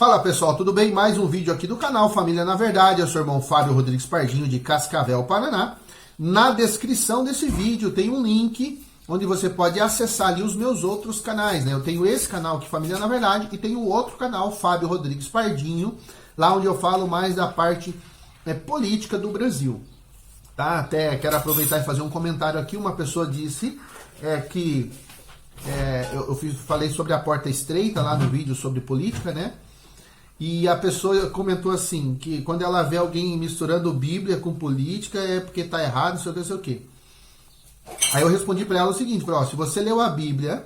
Fala pessoal, tudo bem? Mais um vídeo aqui do canal Família na Verdade. Eu sou o irmão Fábio Rodrigues Pardinho de Cascavel, Paraná. Na descrição desse vídeo tem um link onde você pode acessar ali os meus outros canais, né? Eu tenho esse canal aqui, Família na Verdade, e tenho outro canal, Fábio Rodrigues Pardinho, lá onde eu falo mais da parte política do Brasil. Tá? Até quero aproveitar e fazer um comentário aqui. Uma pessoa disse que falei sobre a porta estreita lá no vídeo sobre política, né? E a pessoa comentou assim, que quando ela vê alguém misturando Bíblia com política é porque tá errado, não sei o que, não sei o que. Aí eu respondi para ela o seguinte, se você leu a Bíblia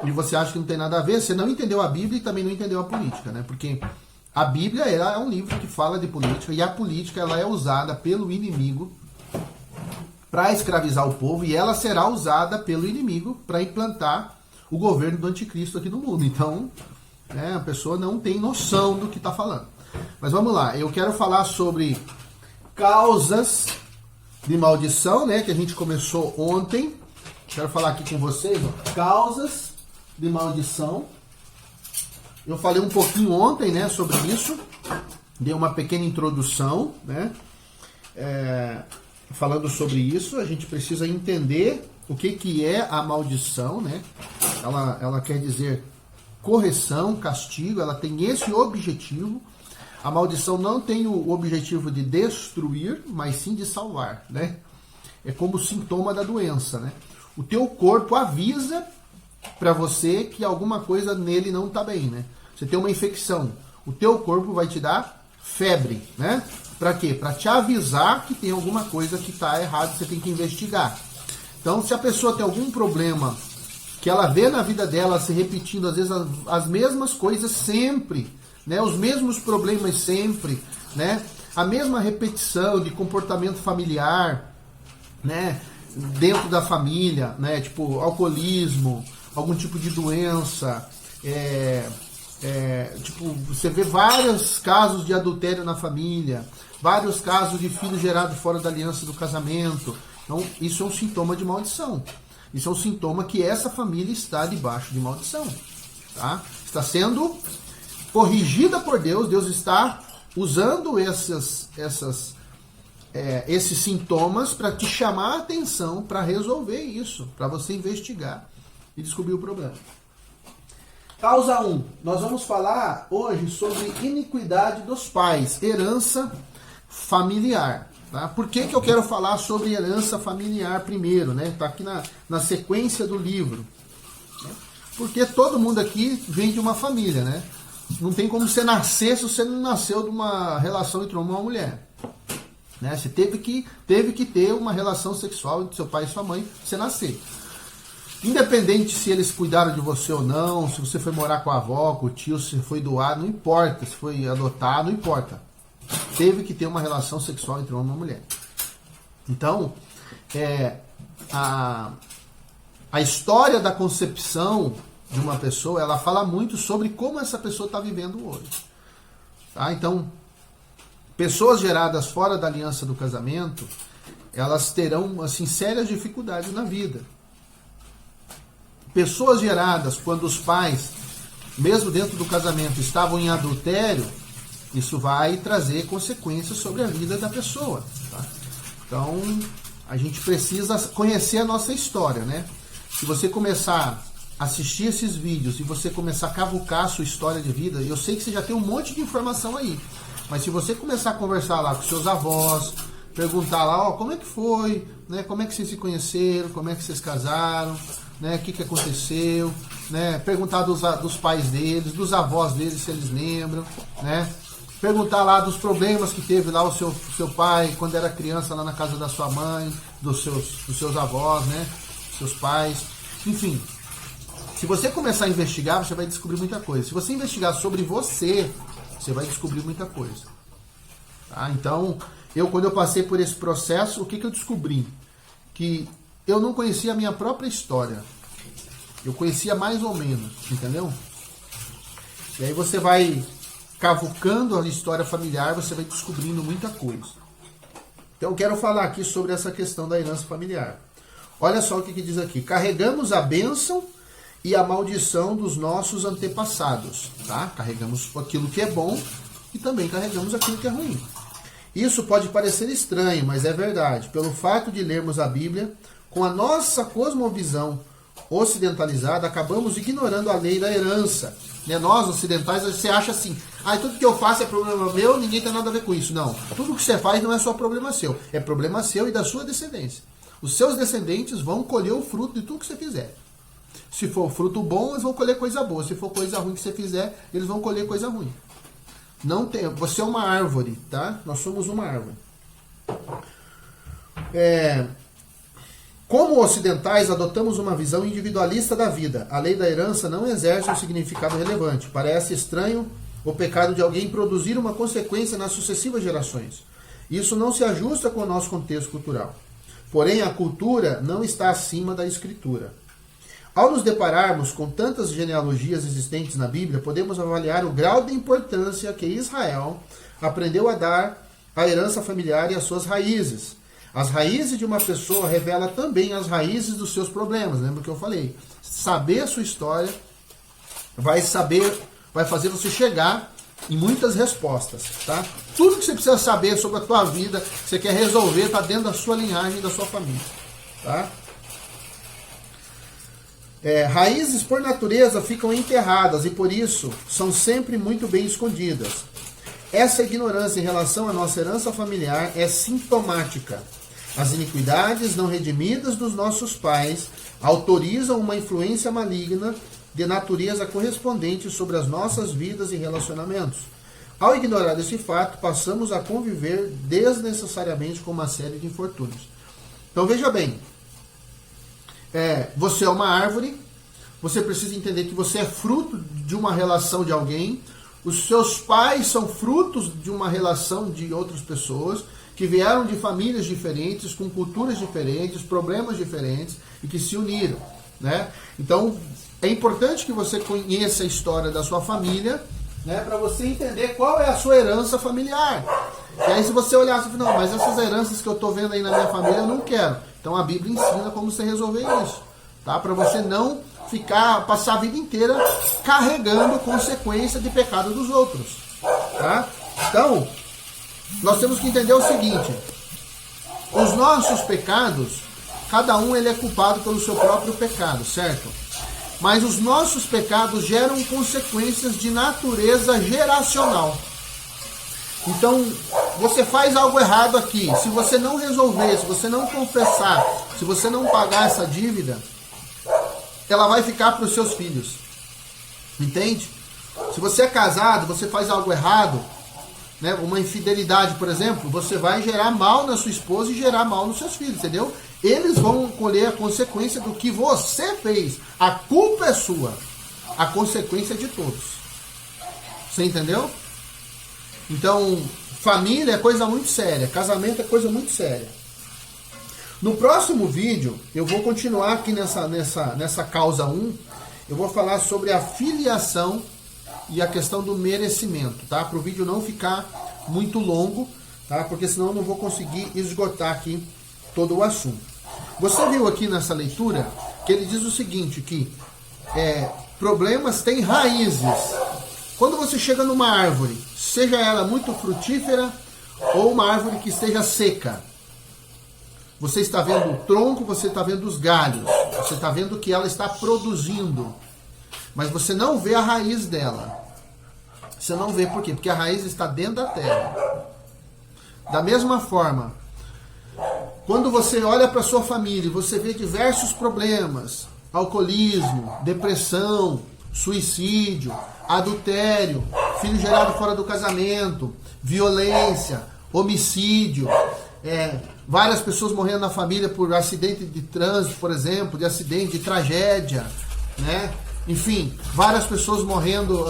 e você acha que não tem nada a ver, você não entendeu a Bíblia e também não entendeu a política, né? Porque a Bíblia ela é um livro que fala de política e a política ela é usada pelo inimigo para escravizar o povo e ela será usada pelo inimigo para implantar o governo do anticristo aqui no mundo. Então, a pessoa não tem noção do que está falando. Mas vamos lá, eu quero falar sobre causas de maldição, né, que a gente começou ontem. Quero falar aqui com vocês, causas de maldição. Eu falei um pouquinho ontem, né, sobre isso. Dei uma pequena introdução, né, falando sobre isso. A gente precisa entender o que é a maldição, né. Ela quer dizer correção, castigo, ela tem esse objetivo. A maldição não tem o objetivo de destruir, mas sim de salvar, né? É como sintoma da doença, né? O teu corpo avisa para você que alguma coisa nele não está bem, né? Você tem uma infecção, o teu corpo vai te dar febre, né? Para quê? Para te avisar que tem alguma coisa que está errada, você tem que investigar. Então, se a pessoa tem algum problema que ela vê na vida dela se repetindo, às vezes, as mesmas coisas sempre, né? Os mesmos problemas sempre, né? A mesma repetição de comportamento familiar, né? Dentro da família, né? Tipo, alcoolismo, algum tipo de doença, tipo, você vê vários casos de adultério na família, vários casos de filho gerado fora da aliança do casamento. Então, isso é um sintoma de maldição. Isso é um sintoma que essa família está debaixo de maldição, tá? Está sendo corrigida por Deus. Deus está usando esses sintomas para te chamar a atenção, para resolver isso, para você investigar e descobrir o problema. Causa 1. Nós vamos falar hoje sobre iniquidade dos pais, herança familiar. Tá? Por que eu quero falar sobre herança familiar primeiro, né? Tá aqui na sequência do livro. Porque todo mundo aqui vem de uma família, né? Não tem como você nascer se você não nasceu de uma relação entre homem e uma mulher. Né? Você teve que ter uma relação sexual entre seu pai e sua mãe pra você nascer. Independente se eles cuidaram de você ou não, se você foi morar com a avó, com o tio, se foi doado, não importa. Se foi adotado, não importa. Teve que ter uma relação sexual entre um homem e uma mulher. Então, a história da concepção de uma pessoa, ela fala muito sobre como essa pessoa está vivendo hoje. Tá? Então, pessoas geradas fora da aliança do casamento, elas terão assim, sérias dificuldades na vida. Pessoas geradas quando os pais, mesmo dentro do casamento, estavam em adultério, isso vai trazer consequências sobre a vida da pessoa. Tá? Então, a gente precisa conhecer a nossa história, né? Se você começar a assistir esses vídeos e você começar a cavucar a sua história de vida, eu sei que você já tem um monte de informação aí, mas se você começar a conversar lá com seus avós, perguntar lá, como é que foi, né? Como é que vocês se conheceram, como é que vocês casaram, né? O que aconteceu, né? Perguntar dos pais deles, dos avós deles, se eles lembram, né? Perguntar lá dos problemas que teve lá o seu pai quando era criança lá na casa da sua mãe, dos seus avós, né? Seus pais. Enfim, se você começar a investigar, você vai descobrir muita coisa. Se você investigar sobre você, você vai descobrir muita coisa. Tá? Então, quando eu passei por esse processo, o que eu descobri? Que eu não conhecia a minha própria história. Eu conhecia mais ou menos, entendeu? E aí você vai cavucando a história familiar, você vai descobrindo muita coisa. Então eu quero falar aqui sobre essa questão da herança familiar. Olha só o que diz aqui. Carregamos a bênção e a maldição dos nossos antepassados, tá? Carregamos aquilo que é bom e também carregamos aquilo que é ruim. Isso pode parecer estranho, mas é verdade. Pelo fato de lermos a Bíblia, com a nossa cosmovisão ocidentalizada, acabamos ignorando a lei da herança. Né? Nós, ocidentais, você acha assim, tudo que eu faço é problema meu, ninguém tem nada a ver com isso. Não, tudo que você faz não é só problema seu, é problema seu e da sua descendência. Os seus descendentes vão colher o fruto de tudo que você fizer. Se for fruto bom, eles vão colher coisa boa. Se for coisa ruim que você fizer, eles vão colher coisa ruim. Não tem, você é uma árvore, tá? Nós somos uma árvore. Como ocidentais, adotamos uma visão individualista da vida. A lei da herança não exerce um significado relevante. Parece estranho o pecado de alguém produzir uma consequência nas sucessivas gerações. Isso não se ajusta com o nosso contexto cultural. Porém, a cultura não está acima da escritura. Ao nos depararmos com tantas genealogias existentes na Bíblia, podemos avaliar o grau de importância que Israel aprendeu a dar à herança familiar e às suas raízes. As raízes de uma pessoa revelam também as raízes dos seus problemas. Lembra que eu falei? Saber a sua história vai fazer você chegar em muitas respostas, tá? Tudo que você precisa saber sobre a tua vida, que você quer resolver, está dentro da sua linhagem, da sua família, tá? Raízes, por natureza, ficam enterradas e, por isso, são sempre muito bem escondidas. Essa ignorância em relação à nossa herança familiar é sintomática. As iniquidades não redimidas dos nossos pais autorizam uma influência maligna de natureza correspondente sobre as nossas vidas e relacionamentos. Ao ignorar esse fato, passamos a conviver desnecessariamente com uma série de infortúnios. Então, veja bem. Você é uma árvore, você precisa entender que você é fruto de uma relação de alguém, os seus pais são frutos de uma relação de outras pessoas, que vieram de famílias diferentes, com culturas diferentes, problemas diferentes, e que se uniram, né? Então, é importante que você conheça a história da sua família, né, para você entender qual é a sua herança familiar. E aí, se você olhar assim, não, mas essas heranças que eu estou vendo aí na minha família, eu não quero. Então, a Bíblia ensina como você resolver isso, tá? Para você não passar a vida inteira carregando consequência de pecado dos outros, tá? Então, nós temos que entender o seguinte: os nossos pecados, cada um ele é culpado pelo seu próprio pecado, certo? Mas os nossos pecados geram consequências de natureza geracional. Então, você faz algo errado aqui. Se você não resolver, se você não confessar, se você não pagar essa dívida, ela vai ficar para os seus filhos. Entende? Se você é casado, você faz algo errado, né, uma infidelidade, por exemplo, você vai gerar mal na sua esposa e gerar mal nos seus filhos, entendeu? Eles vão colher a consequência do que você fez. A culpa é sua. A consequência é de todos. Você entendeu? Então, família é coisa muito séria. Casamento é coisa muito séria. No próximo vídeo, eu vou continuar aqui nessa causa 1. Eu vou falar sobre a filiação e a questão do merecimento, tá? Para o vídeo não ficar muito longo, tá? Porque senão eu não vou conseguir esgotar aqui todo o assunto. Você viu aqui nessa leitura que ele diz o seguinte, que problemas têm raízes. Quando você chega numa árvore, seja ela muito frutífera ou uma árvore que esteja seca, você está vendo o tronco, você está vendo os galhos, você está vendo que ela está produzindo, mas você não vê a raiz dela. Você não vê por quê? Porque a raiz está dentro da terra. Da mesma forma, quando você olha para a sua família, você vê diversos problemas, alcoolismo, depressão, suicídio, adultério, filho gerado fora do casamento, violência, homicídio, várias pessoas morrendo na família por acidente de trânsito, por exemplo, de acidente, de tragédia, né? Enfim, várias pessoas morrendo,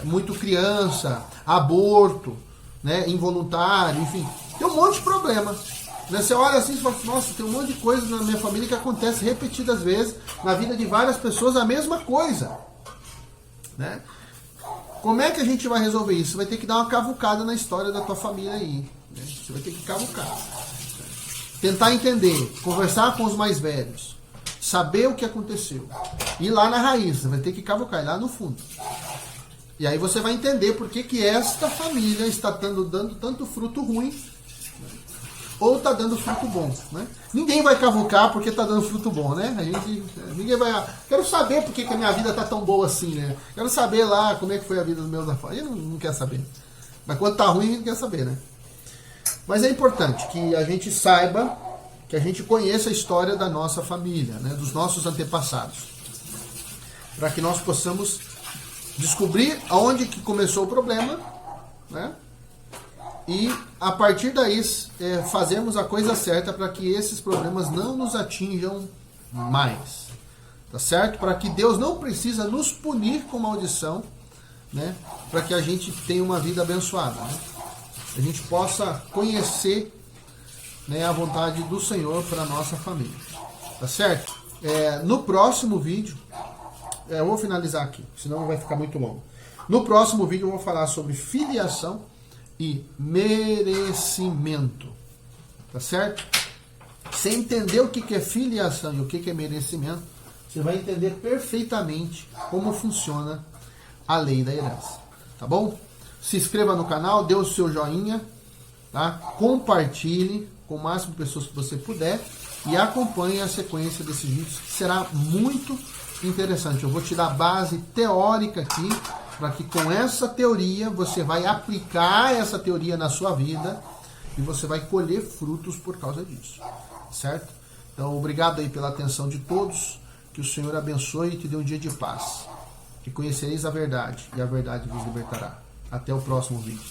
muito criança, aborto, né? Involuntário, enfim, tem um monte de problema. Né? Você olha assim e fala, nossa, tem um monte de coisa na minha família que acontece repetidas vezes, na vida de várias pessoas, a mesma coisa. Né? Como é que a gente vai resolver isso? Você vai ter que dar uma cavucada na história da tua família aí. Né? Você vai ter que cavucar. Tentar entender, conversar com os mais velhos. saber o que aconteceu. Ir lá na raiz, você vai ter que cavucar, ir lá no fundo. E aí você vai entender por que esta família está dando tanto fruto ruim, ou está dando fruto bom, né? Ninguém vai cavucar porque está dando fruto bom, né? Ninguém vai... Quero saber por que a minha vida está tão boa assim, né? Quero saber lá como é que foi a vida dos meus avós. Ele não quer saber. Mas quando está ruim, ele quer saber, né? Mas é importante que a gente saiba, que a gente conheça a história da nossa família, né? Dos nossos antepassados. Para que nós possamos descobrir aonde que começou o problema, né? E a partir daí fazermos a coisa certa para que esses problemas não nos atinjam mais, tá certo? Para que Deus não precisa nos punir com maldição, né? Para que a gente tenha uma vida abençoada, né? A gente possa conhecer, né, a vontade do Senhor para a nossa família, tá certo? No próximo vídeo, eu vou finalizar aqui, senão vai ficar muito longo. No próximo vídeo eu vou falar sobre filiação e merecimento, tá certo? Você entender o que é filiação e o que é merecimento, você vai entender perfeitamente como funciona a lei da herança, tá bom? Se inscreva no canal, dê o seu joinha, tá? Compartilhe com o máximo de pessoas que você puder e acompanhe a sequência desses vídeos, que será muito interessante. Eu vou te dar base teórica aqui, para que com essa teoria você vai aplicar essa teoria na sua vida e você vai colher frutos por causa disso, certo? Então, obrigado aí pela atenção de todos, que o Senhor abençoe e te dê um dia de paz, que conhecereis a verdade e a verdade vos libertará. Até o próximo vídeo.